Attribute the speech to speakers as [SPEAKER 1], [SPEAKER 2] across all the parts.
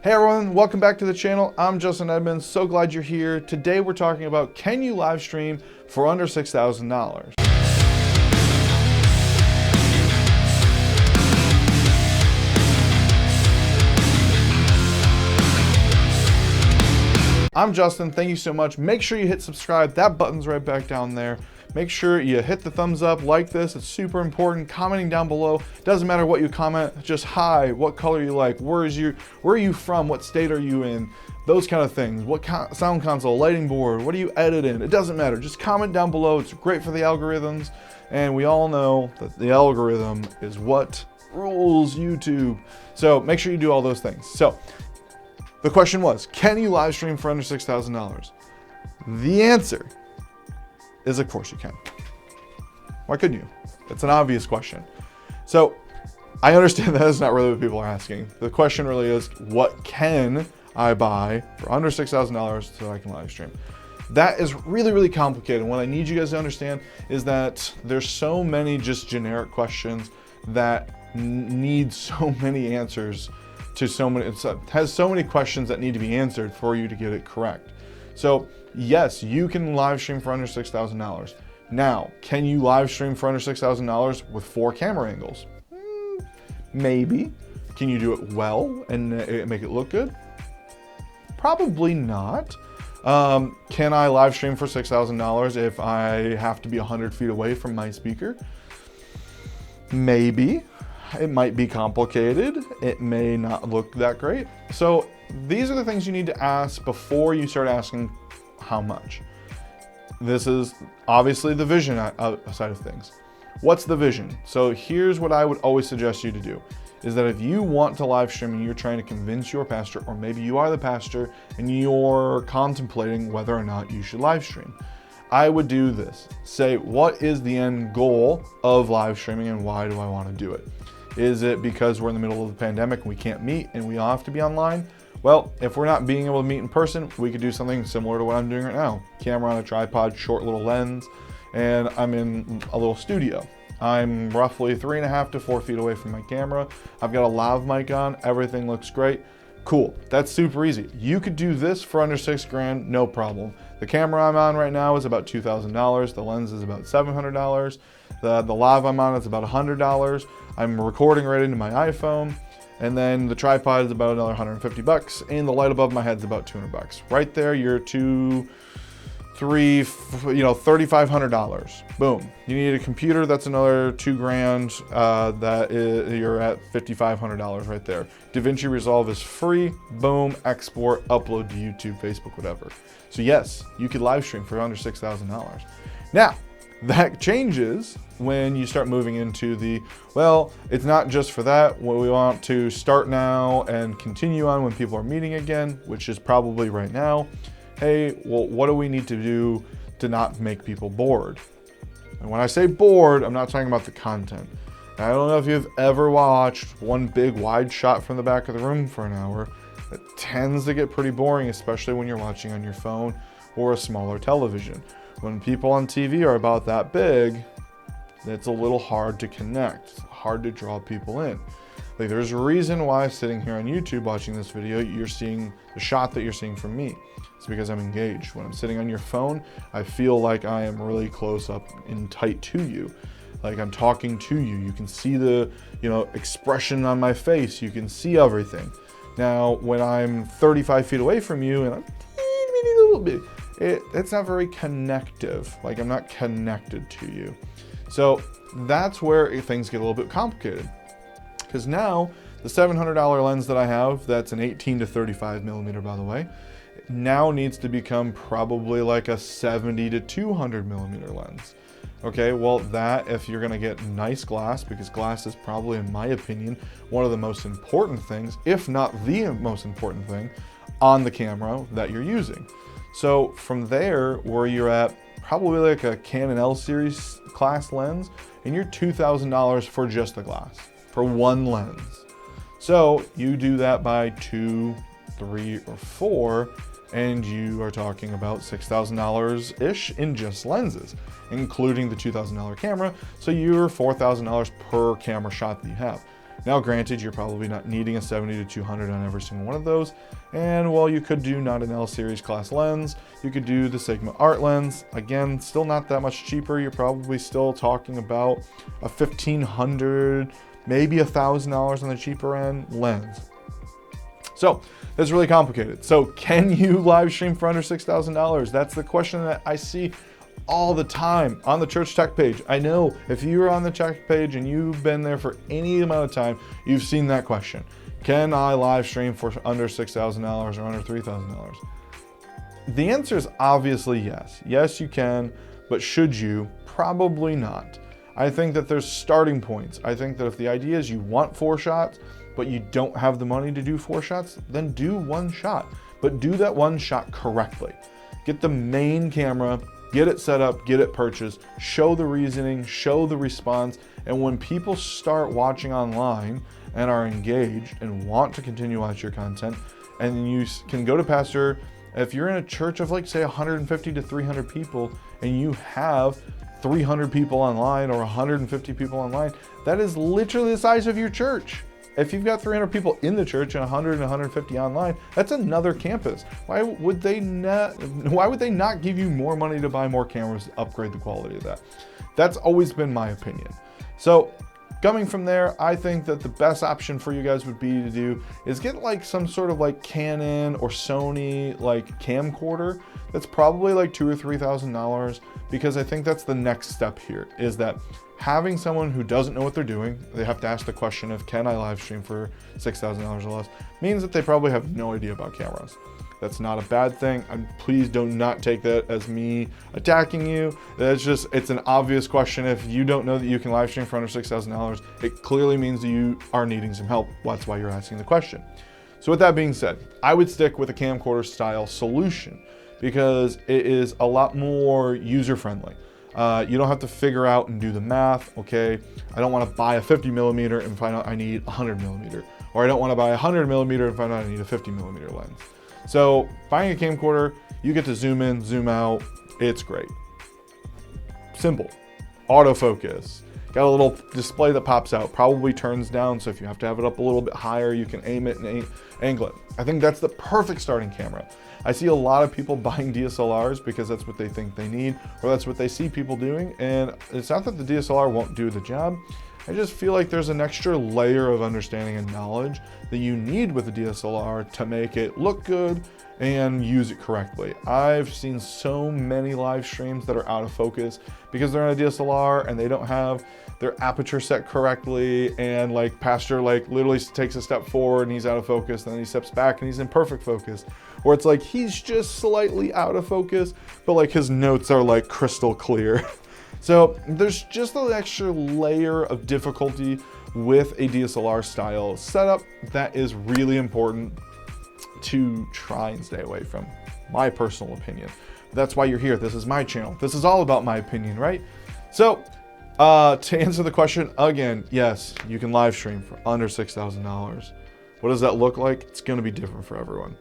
[SPEAKER 1] Hey everyone, welcome back to the channel. I'm Justin Edmonds, so glad you're here. Today we're talking about, can you live stream for under $6,000? I'm Justin, thank you so much. Make sure you hit subscribe, that button's right back down there. Make sure you hit the thumbs up, like this, it's super important. Commenting down below, doesn't matter what you comment, just hi, what color you like, where are you from, what state are you in, those kind of things. What sound console, lighting board, what do you edit in? It doesn't matter, just comment down below. It's great for the algorithms, and we all know that the algorithm is what rules YouTube. So make sure you do all those things. So the question was, can you live stream for under $6,000? The answer is of course you can. Why couldn't you? It's an obvious question. So I understand that is not really what people are asking. The question really is, what can I buy for under $6,000 so I can live stream? That is really, really complicated. What I need you guys to understand is that there's so many just generic questions that need so many answers to so many, it has so many questions that need to be answered for you to get it correct. So yes, you can live stream for under $6,000. Now, can you live stream for under $6,000 with 4 camera angles? Maybe. Can you do it well and make it look good? Probably not. Can I live stream for $6,000 if I have to be 100 feet away from my speaker? Maybe. It might be complicated. It may not look that great. So these are the things you need to ask before you start asking how much. This is obviously the vision side of things. What's the vision? So here's what I would always suggest you to do, is that if you want to live stream and you're trying to convince your pastor, or maybe you are the pastor and you're contemplating whether or not you should live stream, I would do this. Say, what is the end goal of live streaming and why do I want to do it? Is it because we're in the middle of the pandemic and we can't meet and we all have to be online? Well, if we're not being able to meet in person, we could do something similar to what I'm doing right now. Camera on a tripod, short little lens, and I'm in a little studio. I'm roughly 3.5 to 4 feet away from my camera. I've got a lav mic on, everything looks great. Cool, that's super easy. You could do this for under $6,000, no problem. The camera I'm on right now is about $2,000. The lens is about $700. The lav I'm on is about $100. I'm recording right into my iPhone. And then the tripod is about another $150, and the light above my head is about $200. Right there, you're $3,500. Boom. You need a computer, that's another $2,000. You're at $5,500 right there. DaVinci Resolve is free. Boom, export, upload to YouTube, Facebook, whatever. So yes, you could live stream for under $6,000. Now, that changes when you start moving into the, well, it's not just for that. We want to start now and continue on when people are meeting again, which is probably right now. Hey, well, what do we need to do to not make people bored? And when I say bored, I'm not talking about the content. I don't know if you've ever watched one big wide shot from the back of the room for an hour. It tends to get pretty boring, especially when you're watching on your phone or a smaller television. When people on TV are about that big, it's a little hard to connect. It's hard to draw people in. Like, there's a reason why sitting here on YouTube watching this video, you're seeing the shot that you're seeing from me. It's because I'm engaged. When I'm sitting on your phone, I feel like I am really close up and tight to you. Like I'm talking to you. You can see the, expression on my face. You can see everything. Now, when I'm 35 feet away from you and I'm a little bit, it's not very connective. Like, I'm not connected to you. So that's where things get a little bit complicated. Because now the $700 lens that I have, that's an 18 to 35 millimeter, by the way, now needs to become probably like a 70 to 200 millimeter lens. Okay, well, that, if you're gonna get nice glass, because glass is probably, in my opinion, one of the most important things, if not the most important thing, on the camera that you're using. So from there, where you're at probably like a Canon L series class lens, and you're $2,000 for just the glass, for one lens. So you do that by 2, 3, or 4, and you are talking about $6,000-ish in just lenses, including the $2,000 camera. So you're $4,000 per camera shot that you have. Now, granted, you're probably not needing a 70 to 200 on every single one of those. And while you could do not an L series class lens, you could do the Sigma Art lens. Again, still not that much cheaper. You're probably still talking about a $1,500, maybe $1,000 on the cheaper end lens. So that's really complicated. So can you live stream for under $6,000? That's the question that I see all the time on the Church Tech page. I know if you're on the Tech page and you've been there for any amount of time, you've seen that question. Can I live stream for under $6,000 or under $3,000? The answer is obviously yes. Yes, you can, but should you? Probably not. I think that there's starting points. I think that if the idea is you want 4 shots, but you don't have the money to do 4 shots, then do 1 shot. But do that 1 shot correctly. Get the main camera, get it set up, get it purchased, show the reasoning, show the response, and when people start watching online and are engaged and want to continue watching your content, and you can go to pastor, if you're in a church of like say 150 to 300 people and you have 300 people online or 150 people online, that is literally the size of your church. If you've got 300 people in the church and 100 and 150 online, that's another campus. Why would they not give you more money to buy more cameras to upgrade the quality of that? That's always been my opinion. So coming from there, I think that the best option for you guys would be to do is get like some sort of like Canon or Sony like camcorder that's probably like $2,000 or $3,000, because I think that's the next step here, is that having someone who doesn't know what they're doing, they have to ask the question of, can I live stream for $6,000 or less, means that they probably have no idea about cameras. That's not a bad thing. And please do not take that as me attacking you. It's an obvious question. If you don't know that you can live stream for under $6,000, it clearly means that you are needing some help. That's why you're asking the question. So with that being said, I would stick with a camcorder style solution because it is a lot more user-friendly. You don't have to figure out and do the math. Okay, I don't want to buy a 50 millimeter and find out I need 100 millimeter, or I don't want to buy a 100 millimeter and find out I need a 50 millimeter lens. So buying a camcorder, you get to zoom in, zoom out. It's great. Simple. Autofocus. Got a little display that pops out, probably turns down, so if you have to have it up a little bit higher, you can aim it and angle it. I think that's the perfect starting camera. I see a lot of people buying DSLRs because that's what they think they need, or that's what they see people doing, and it's not that the DSLR won't do the job. I just feel like there's an extra layer of understanding and knowledge that you need with a DSLR to make it look good and use it correctly. I've seen so many live streams that are out of focus because they're on a DSLR and they don't have their aperture set correctly, and like pastor like literally takes a step forward and he's out of focus, and then he steps back and he's in perfect focus, or it's like he's just slightly out of focus but like his notes are like crystal clear. So there's just an extra layer of difficulty with a DSLR style setup that is really important to try and stay away from, my personal opinion. That's why you're here. This is my channel. This is all about my opinion, right? So to answer the question again, yes, you can live stream for under $6,000. What does that look like? It's going to be different for everyone.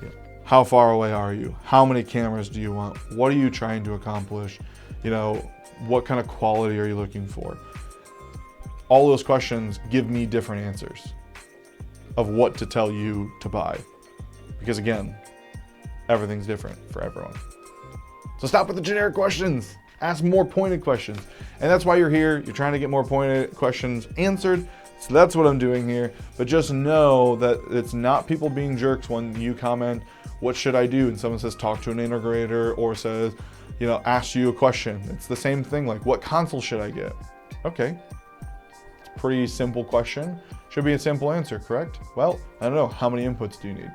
[SPEAKER 1] Yeah. How far away are you? How many cameras do you want? What are you trying to accomplish? You know, what kind of quality are you looking for? All those questions give me different answers of what to tell you to buy. Because again, everything's different for everyone. So stop with the generic questions. Ask more pointed questions. And that's why you're here. You're trying to get more pointed questions answered. So that's what I'm doing here. But just know that it's not people being jerks when you comment, what should I do? And someone says, talk to an integrator, or says, you know, ask you a question. It's the same thing, like, what console should I get? Okay, it's a pretty simple question. Should be a simple answer, correct? Well, I don't know, how many inputs do you need?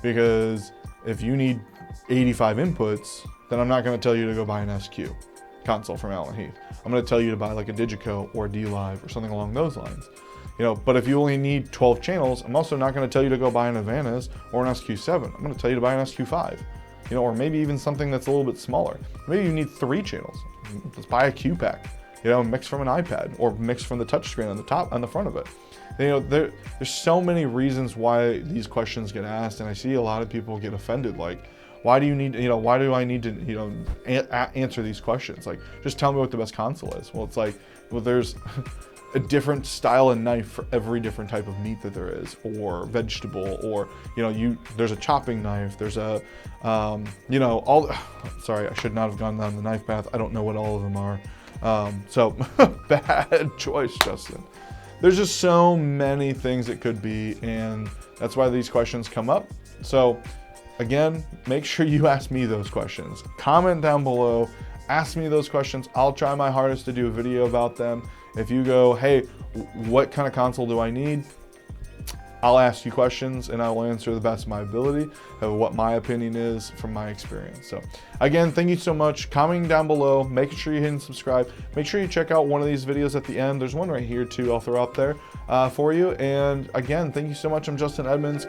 [SPEAKER 1] Because if you need 85 inputs, then I'm not gonna tell you to go buy an SQ console from Allen Heath. I'm gonna tell you to buy like a Digico or a D-Live or something along those lines. You know, but if you only need 12 channels, I'm also not gonna tell you to go buy an Ivanis or an SQ7. I'm gonna tell you to buy an SQ5. You know, or maybe even something that's a little bit smaller. Maybe you need 3 channels. Let's buy a Q-Pack, you know, mix from an iPad, or mix from the touchscreen on the top, on the front of it. You know, there's so many reasons why these questions get asked, and I see a lot of people get offended. Like, why do you need, you know, why do I need to, you know, answer these questions? Like, just tell me what the best console is. Well, it's like, well, there's a different style and knife for every different type of meat that there is, or vegetable, or, you know, there's a chopping knife, there's a, you know, sorry, I should not have gone down the knife path. I don't know what all of them are. So bad choice, Justin. There's just so many things it could be, and that's why these questions come up. So again, make sure you ask me those questions. Comment down below, ask me those questions. I'll try my hardest to do a video about them. If you go, hey, what kind of console do I need? I'll ask you questions and I will answer the best of my ability of what my opinion is from my experience. So again, thank you so much. Commenting down below, making sure you hit and subscribe. Make sure you check out one of these videos at the end. There's one right here too, I'll throw up there for you. And again, thank you so much. I'm Justin Edmonds.